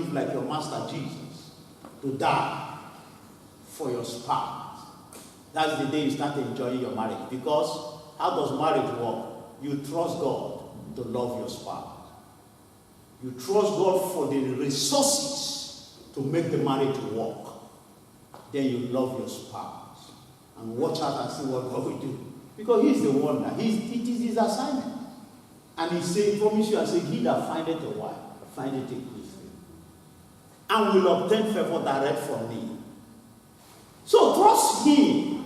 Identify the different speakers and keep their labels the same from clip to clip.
Speaker 1: live like your master Jesus, to die for your spouse. That's the day you start enjoying your marriage. Because how does marriage work? You trust God to love your spouse. You trust God for the resources to make the marriage work. Then you love your spouse. And watch out and see what God will do. Because He's the one that, it is His assignment. And He said, promise you, I say, he that findeth a wife, findeth a good thing, and will obtain favor direct from me. So trust Him,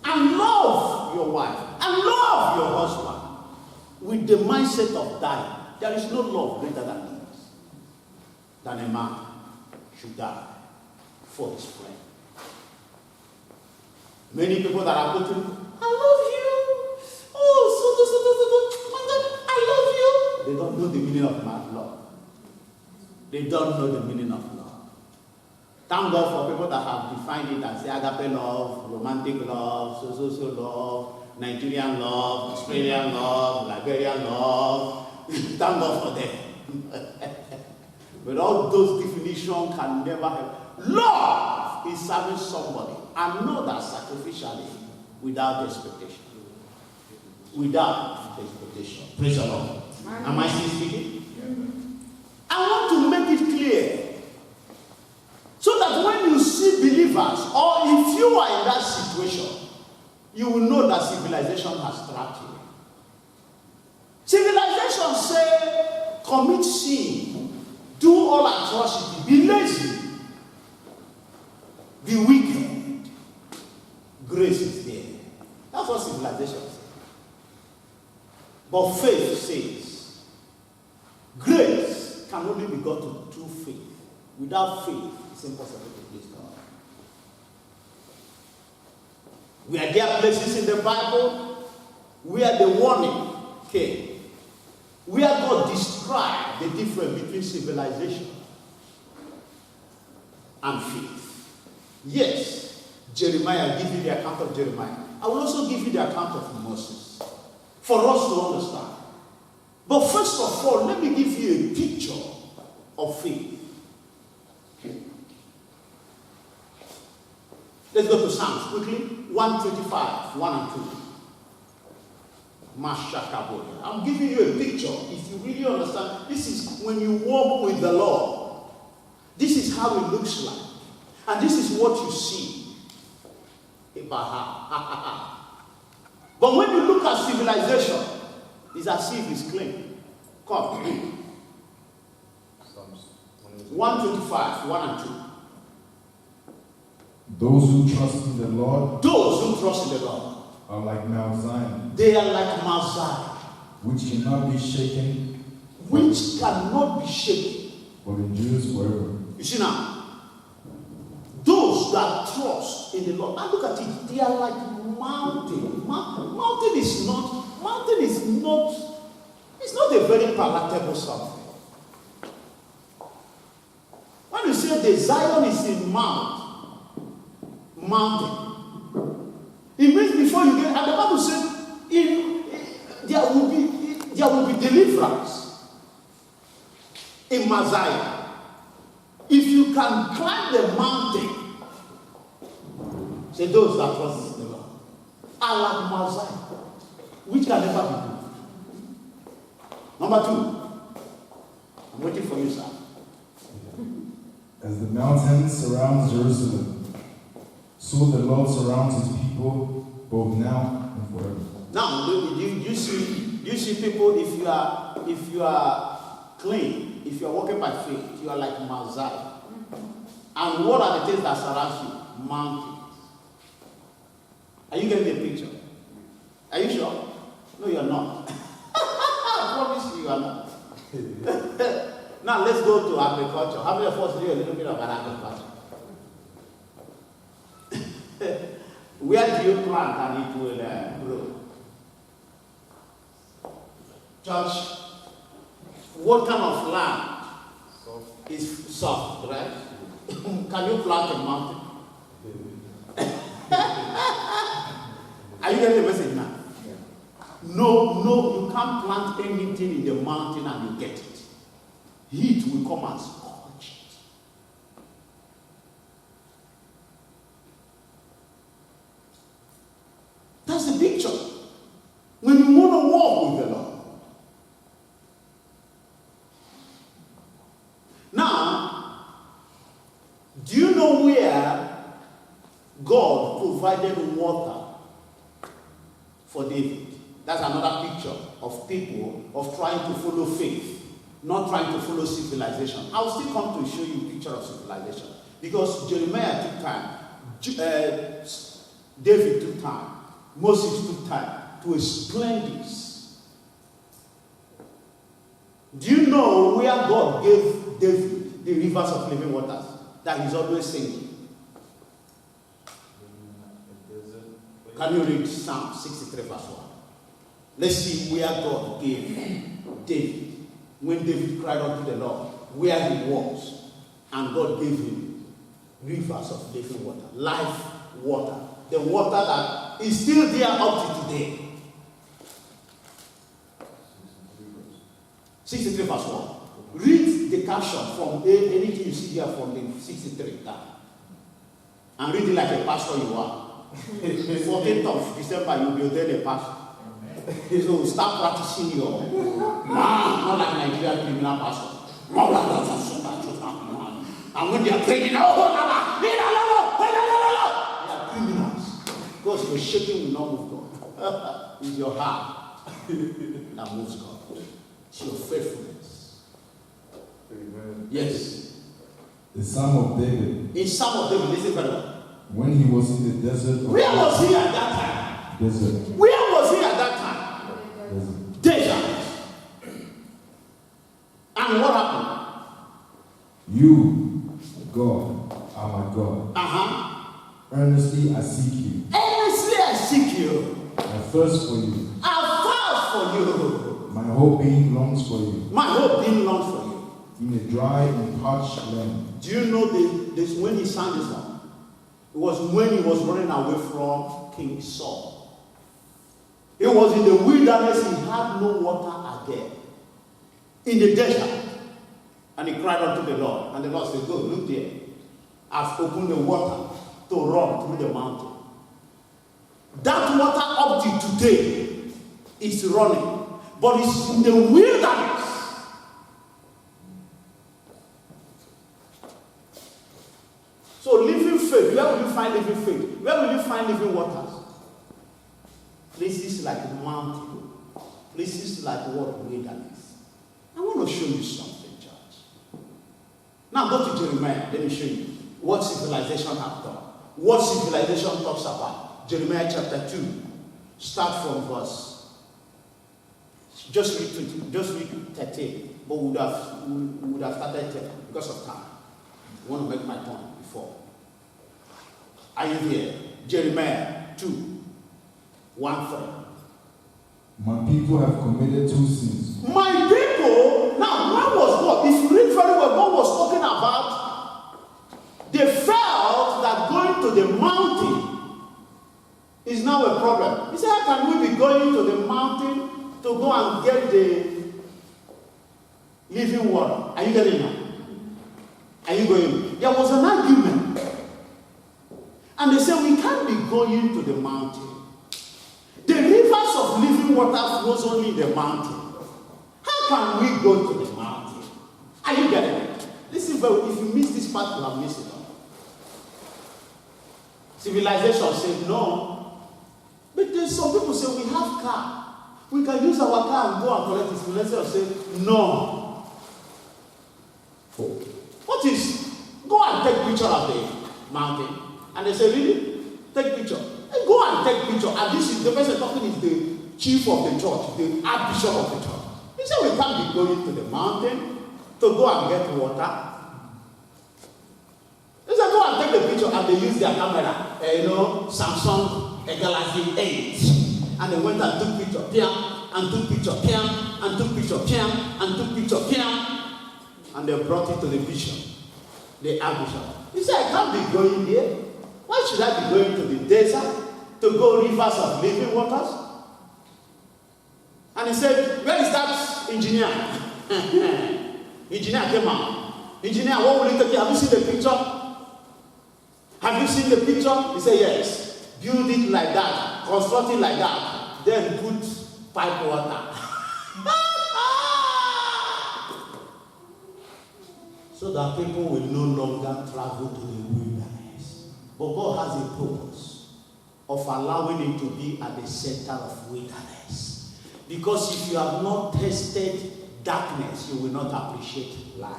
Speaker 1: and love your wife, and love your husband, with the mindset of dying. There is no love greater than this, than a man should die for his friend. Many people that are putting, I love you, I love you. They don't know the meaning of love. They don't know the meaning of love. Thank God for people that have defined it as agape love, romantic love, so love, Nigerian love, Australian love, Liberian love. Thank God for them. But all those definitions can never help. Love is serving somebody, and know that sacrificially, without expectation. Without expectation. Praise the Lord. Am I still speaking? I want to make it clear, so that when you see believers, or if you are in that situation, you will know that civilization has trapped you. Civilization say, commit sin, do all atrocity, be lazy, be wicked. Grace is there. That's what civilization says. But faith says, grace can only be got through faith. Without faith, it's impossible to please God. Where there are places in the Bible where the warning came, where God described the difference between civilization and faith. Yes, Jeremiah, give you the account of Jeremiah. I will also give you the account of Moses, for us to understand. But first of all, let me give you a picture of faith. Let's go to Psalms quickly. 125, 1 and 2. I'm giving you a picture. If you really understand, this is when you walk with the Lord. This is how it looks like. And this is what you see. But when you look at civilization, it's as if it's clean. Come. 125, 1 and 2.
Speaker 2: Those who trust in the Lord,
Speaker 1: are
Speaker 2: like Mount Zion.
Speaker 1: They are like Mount Zion,
Speaker 2: which cannot be shaken, but endures forever.
Speaker 1: You see now, those that trust in the Lord, and look at it, they are like mountain. Mountain is not, it's not a very palatable something. When you say the Zion is in mountain, it means before you get, and the Bible says, there will be deliverance in Messiah. If you can climb the mountain, say those that trust in the Lord are like Messiah, which can never be good. Number 2, I'm waiting for you, sir.
Speaker 2: As the mountain surrounds Jerusalem, so the Lord surrounds his people both now and forever. Now,
Speaker 1: do you see people, if you are clean, if you are walking by faith, you are like Mount Zion. And what are the things that surround you? Mountains. Are you getting the picture? Are you sure? No, you are not. I promise you are not. Now let's go to agriculture. How many of us know a little bit about agriculture? Where do you plant and it will grow? Church, what kind of land is soft, right? Can you plant a mountain? Are you getting the message now? No, you can't plant anything in the mountain and you get it. Heat will come and scorch. know where God provided water for David? That's another picture of people of trying to follow faith, not trying to follow civilization. I'll still come to show you a picture of civilization. Because Jeremiah took time, David took time, Moses took time to explain this. Do you know where God gave David the rivers of living waters that he's always singing? Can you read Psalm 63 verse 1? Let's see where God gave David. When David cried unto the Lord, where he was, and God gave him rivers of living water, life water, the water that is still there up to today. 63 verse 1. Read the caption from anything you see here from the 63 down. And read it like a pastor you are. 14th of December, you'll be ordained a pastor. So start practicing your not like Nigerian criminal pastor. And when they are praying, they are criminals. Because your shaking will not move God. It's your heart that moves God. It's your faithfulness.
Speaker 2: Amen.
Speaker 1: Yes.
Speaker 2: The Psalm of David.
Speaker 1: In Psalm of David, listen very well.
Speaker 2: When he was in the desert.
Speaker 1: Where was he at that time?
Speaker 2: Desert.
Speaker 1: Where was he at that time?
Speaker 2: Desert.
Speaker 1: Desert. And what happened?
Speaker 2: You, God, are my God. Earnestly I seek you.
Speaker 1: Earnestly I seek you.
Speaker 2: I thirst for you.
Speaker 1: I thirst for you.
Speaker 2: My whole being longs for you.
Speaker 1: My whole being longs for you.
Speaker 2: In a dry and parched land.
Speaker 1: Do you know this when he sang this song? It was when he was running away from King Saul. He was in the wilderness, he had no water again. In the desert. And he cried unto the Lord. And the Lord said, go, look there. I've opened the water to run through the mountain. That water up to today is running. But it's in the wilderness. So living faith, where will you find living faith? Where will you find living waters? Places like mountain. Places like what? Wilderness. I want to show you something, church. Now go to Jeremiah. Let me show you what civilization have done. What civilization talks about. Jeremiah chapter 2. Start from verse. Just read 13. But we would have started 10 because of time. I want to make my point before. Are you there? Jeremiah 2. 1-3.
Speaker 2: My people have committed two sins.
Speaker 1: My people, now what was God? If you read very well, God was talking about they felt that going to the mountain is now a problem. He said, how can we be going to the mountain to go and get the living water? Are you getting it? Are you going? There was an argument. And they said, we can't be going to the mountain. The rivers of living water flows only in the mountain. How can we go to the mountain? Are you getting it? Listen, if you miss this part, you have missed it all. Civilization said no. But then some people say, we have car. We can use our car and go and collect it. Civilization say, no. What is? Go and take picture of the mountain. And they say, really? Take picture. And go and take picture. And this is the person talking is the chief of the church, the archbishop of the church. He said, we can't be going to the mountain to go and get water. He said, go and take the picture. And they use their camera, Samsung Galaxy 8. And they went and took picture, and took picture, and took picture, and took picture, and they brought it to the bishop, the archbishop. He said, I can't be going there. Why should I be going to the desert to go rivers of living waters? And he said, where is that engineer? Engineer came out. Engineer, what will it take you? Have you seen the picture? Have you seen the picture? He said, yes. Build it like that. Construct it like that. Then put pipe water. So that people will no longer travel to the wilderness. But God has a purpose of allowing it to be at the center of wilderness. Because if you have not tested darkness, you will not appreciate light.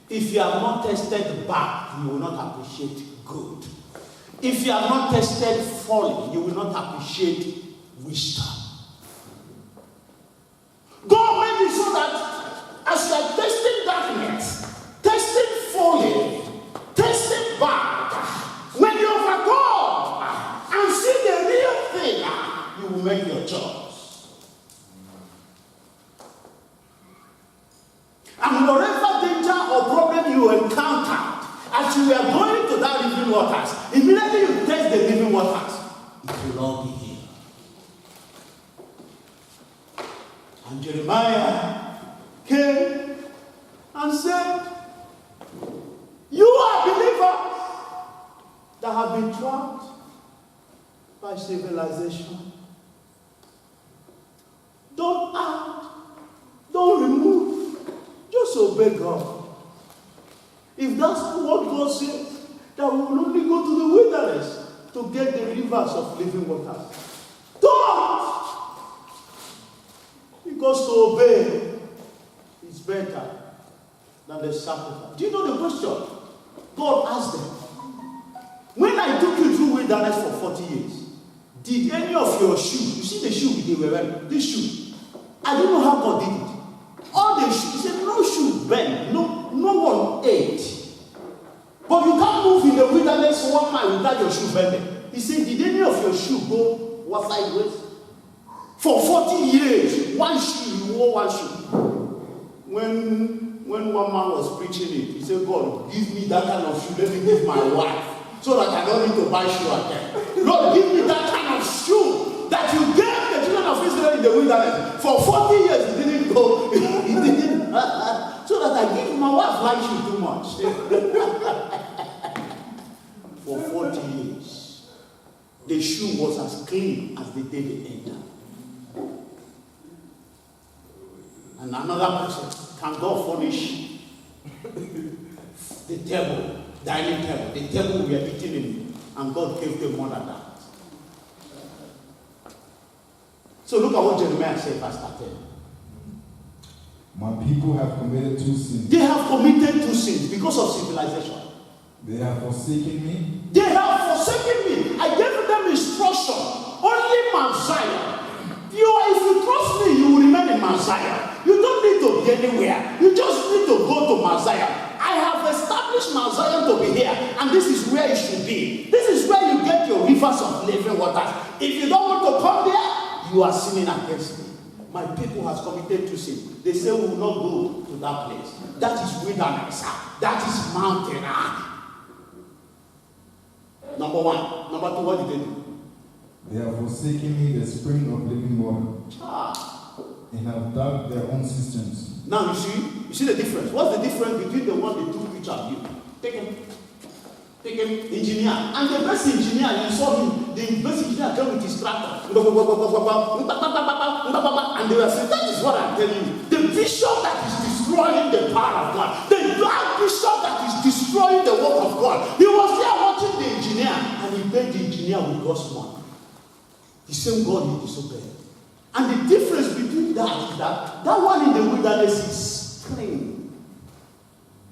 Speaker 1: If you have not tested bad, you will not appreciate good. If you have not tested folly, you will not appreciate wisdom. God made it so that as you are testing darkness, testing folly, testing bad, when you overcome and see the real thing, you will make your choice. And whatever danger or problem you encounter, as you are going to that living waters, immediately you test the living waters, it will all be here. And Jeremiah came and said, you are believers that have been trapped by civilization. Don't add, don't remove, just obey God. If that's what God says, that we will only go to the wilderness to get the rivers of living waters. Don't! Because to obey is better than the sacrifice. Do you know the question? God asked them, when I took you through wilderness for 40 years, did any of your shoes, you see the shoe they were wearing, this shoe, I don't know how God did it. All the shoes, he said, no shoe bent, no one ate. But you can't move in the wilderness 1 mile without your shoe bending. He said, did any of your shoe go sideways? For 40 years, one shoe, you wore one shoe. When one man was preaching it, he said, God, give me that kind of shoe, let me give my wife, so that I don't need to buy shoe again. Lord, give me that kind of shoe that you gave the children of Israel in the wilderness. For 40 years, he didn't go, he didn't, so that I give my wife like shoe too much. For 40 years, the shoe was as clean as the day they entered. And another person, can God furnish the table, dining table, the table we are eating in, and God gave them more than that. So look at what Jeremiah said, verse 13.
Speaker 2: My people have committed 2 sins.
Speaker 1: They have committed 2 sins because of civilization.
Speaker 2: They have forsaken me.
Speaker 1: They have forsaken me. I gave them instruction. Only Mount Zion. If you trust me, you will remain in Mount Zion. You don't need to be anywhere. You just need to go to Mount Zion. I have established Mount Zion to be here, and this is where it should be. This is where you get your rivers of living waters. If you don't want to come there, you are sinning against me. My people has committed 2 sins. They say we will not go to that place. That is wilderness. That is mountain. Number 1. Number 2, what did they do?
Speaker 2: They have forsaken me, the spring of living water, and have dug their own cisterns.
Speaker 1: Now you see the difference. What's the difference between the one they took picture of you? Take him, engineer. And the best engineer, you saw him, the best engineer came with his tractor. And they were saying, that is what I'm telling you. The bishop that is destroying the power of God, the black bishop that is destroying the work of God, he was there watching the engineer, and he paid the engineer with God's money. The same God he disobeyed. And the difference between that is that one in the wilderness is clean.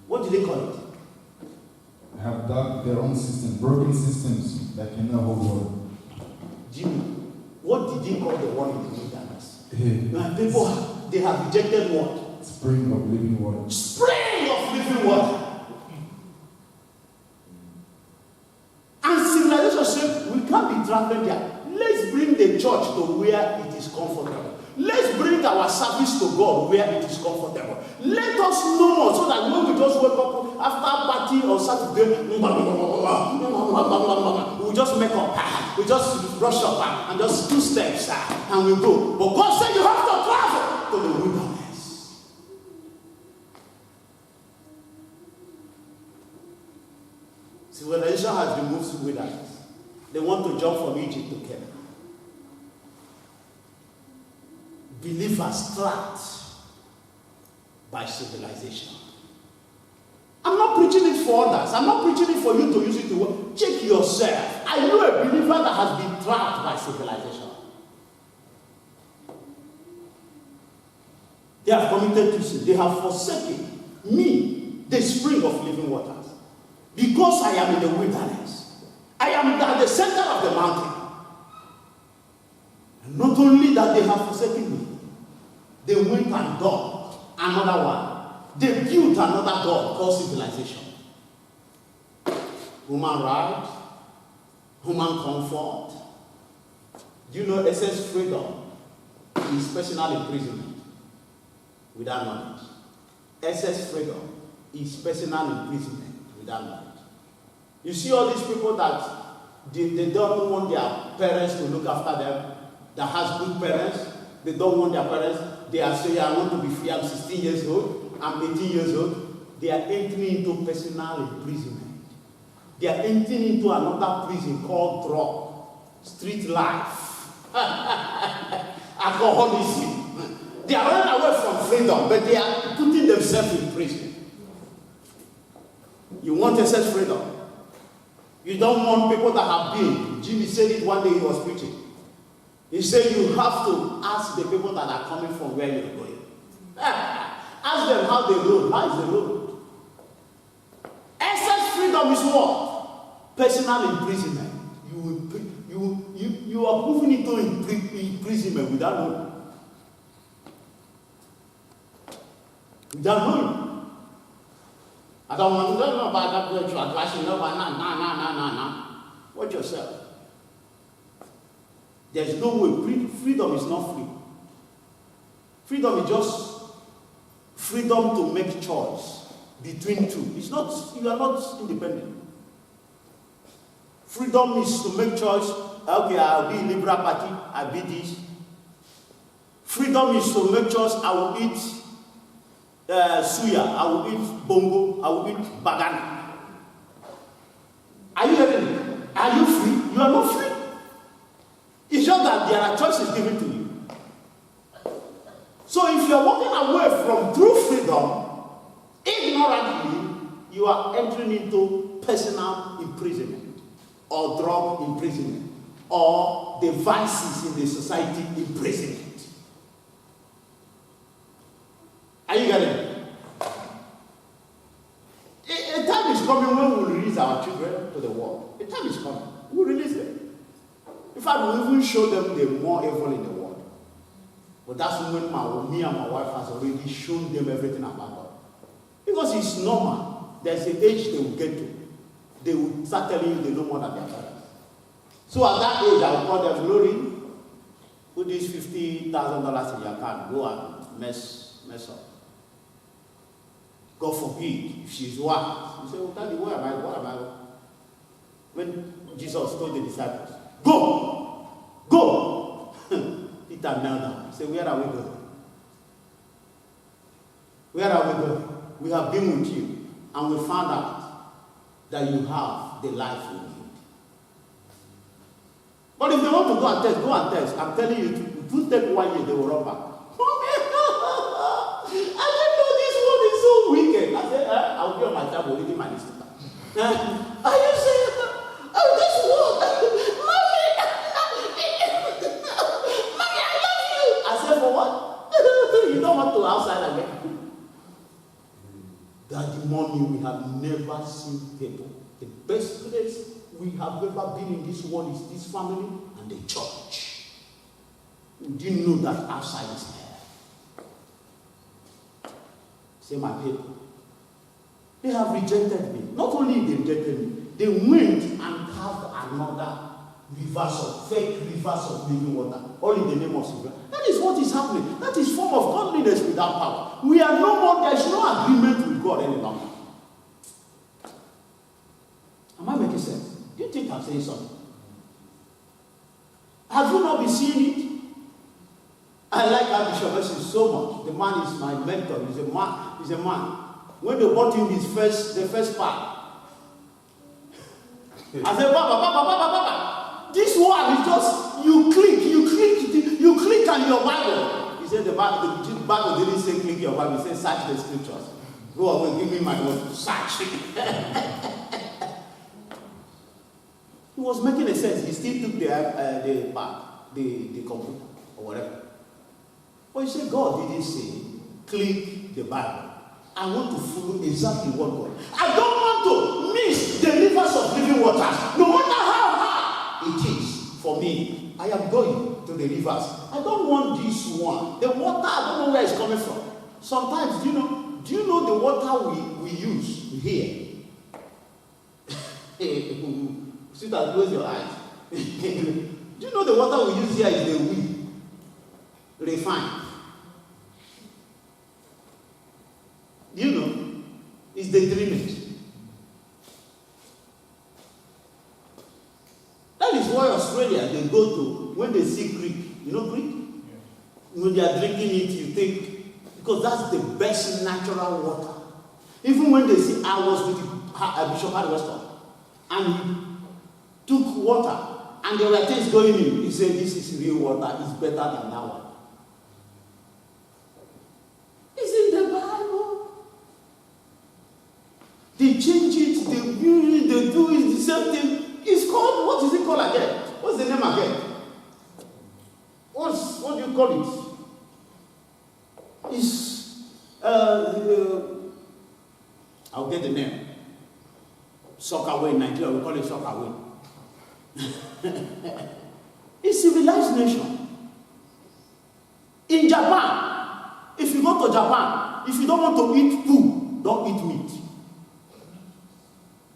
Speaker 1: What do they call it?
Speaker 2: Have dug their own systems, broken systems that cannot hold water.
Speaker 1: Jimmy, what did he call the one in the wilderness? People, they have rejected what?
Speaker 2: Spring of living water.
Speaker 1: Spring of living water. And civilization said, we can't be traveling there. Let's bring the church to where it is comfortable. Let's bring our service to God where it is comfortable. Let us know so that when we just wake up after party on Saturday, we just make up, we just brush up and just 2 steps and we go. But God said you have to travel to the wilderness. Civilization has removed the wilderness. They want to jump from Egypt to Canaan. Believers trapped by civilization. I'm not preaching it for others. I'm not preaching it for you to use it to work. Check yourself. Are you a believer that has been trapped by civilization? They have committed to sin. They have forsaken me, the spring of living waters. Because I am in the wilderness. I am at the center of the mountain. And not only that they have forsaken me, they went and dug another one. They built another god called civilization. Human rights, human comfort. Do you know excess freedom is personal imprisonment without knowledge? Excess freedom is personal imprisonment without knowledge. You see all these people that they don't want their parents to look after them, that has good parents, they don't want their parents, they are saying, I want to be free, I'm 16 years old, I'm 18 years old. They are entering into personal imprisonment. They are entering into another prison called drug, street life, alcoholism. They are running away from freedom, but they are putting themselves in prison. You want excess freedom. You don't want people that have been. Jimmy said it one day he was preaching. He said you have to ask the people that are coming from where you're going. Ask them how they rode. How is the road? Excess freedom is what? Personal imprisonment. You are moving into imprisonment without knowing. Without knowing. I don't want to know about that. Watch yourself. There's no way. Freedom is not free. Freedom is just freedom to make choice between two. It's not, you are not independent. Freedom is to make choice. Okay, I'll be Liberal Party, I'll be this. Freedom is to make choice. I will eat suya, I will eat bongo, I will eat bagana. Are you hearing me? Are you free? You are not free. It's just that there are choices given to you. So if you are walking away from true freedom, ignorantly, you are entering into personal imprisonment, or drug imprisonment, or the vices in the society imprisonment. Are you getting it? A time is coming when we will release our children to the world. A time is coming. We will release them. In fact, we will even show them the more evil in the world. But that's when me and my wife has already shown them everything about God. Because it's normal. There's an age they will get to. They will start telling you they know more than their parents. So at that age, I will call them, Glory, put this $50,000 in your account. Go and mess up. God forbid, if she's wise. You say, well, Daddy, what am I? When Jesus told the disciples, go! Peter knelt down. He said, where are we going? Where are we going? We have been with you, and we found out that you have the life we need. But if they want to go and test. I'm telling you, it will take 1 year, they will run back. Wicked. I said, I'll be on my table reading my newspaper. Are you saying this word? Mommy, I love you. I said, for what? You don't want to outside again. Daddy, mommy, we have never seen people. The best place we have ever been in this world is this family and the church. We didn't know that outside is there. Say, my people, they have rejected me. Not only they rejected me, they went and carved another fake rivers of living water, all in the name of Savior. That is what is happening. That is form of godliness without power. We are no more, there is no agreement with God any longer. Am I making sense? Do you think I'm saying something? Have you not been seeing it? I like Bishop Mercy so much. The man is my mentor. He's a man. When they bought him the first part, I said, Baba, this one is just, you click on your Bible. He said the Bible didn't say click your Bible, he said search the scriptures. Go away, give me my own search. He was making a sense. He still took the computer or whatever. But he said, God didn't say, click the Bible. I want to follow exactly what God. I don't want to miss the rivers of living waters. No matter how hard it is for me, I am going to the rivers. I don't want this one. The water, I don't know where it's coming from. Sometimes, do you know the water we use here? Sit and close your eyes. Do you know the water we use here is the refined? Do you know? It's the drainage. That is why Australia, they go to, when they see creek, you know creek? Yeah. When they are drinking it, you think, because that's the best natural water. Even when they see, I was with Bishop Harry Weston, and he took water, and there were things going in. He said, this is real water, it's better than that one. It's in the Bible. They change it, they do it, the same thing. It's called, what is it called again? What's the name again? What do you call it? It's, I'll get the name. Sockaway in Nigeria, we call it Sockaway. It's a civilized nation. In Japan, if you go to Japan, if you don't want to eat poo, don't eat meat.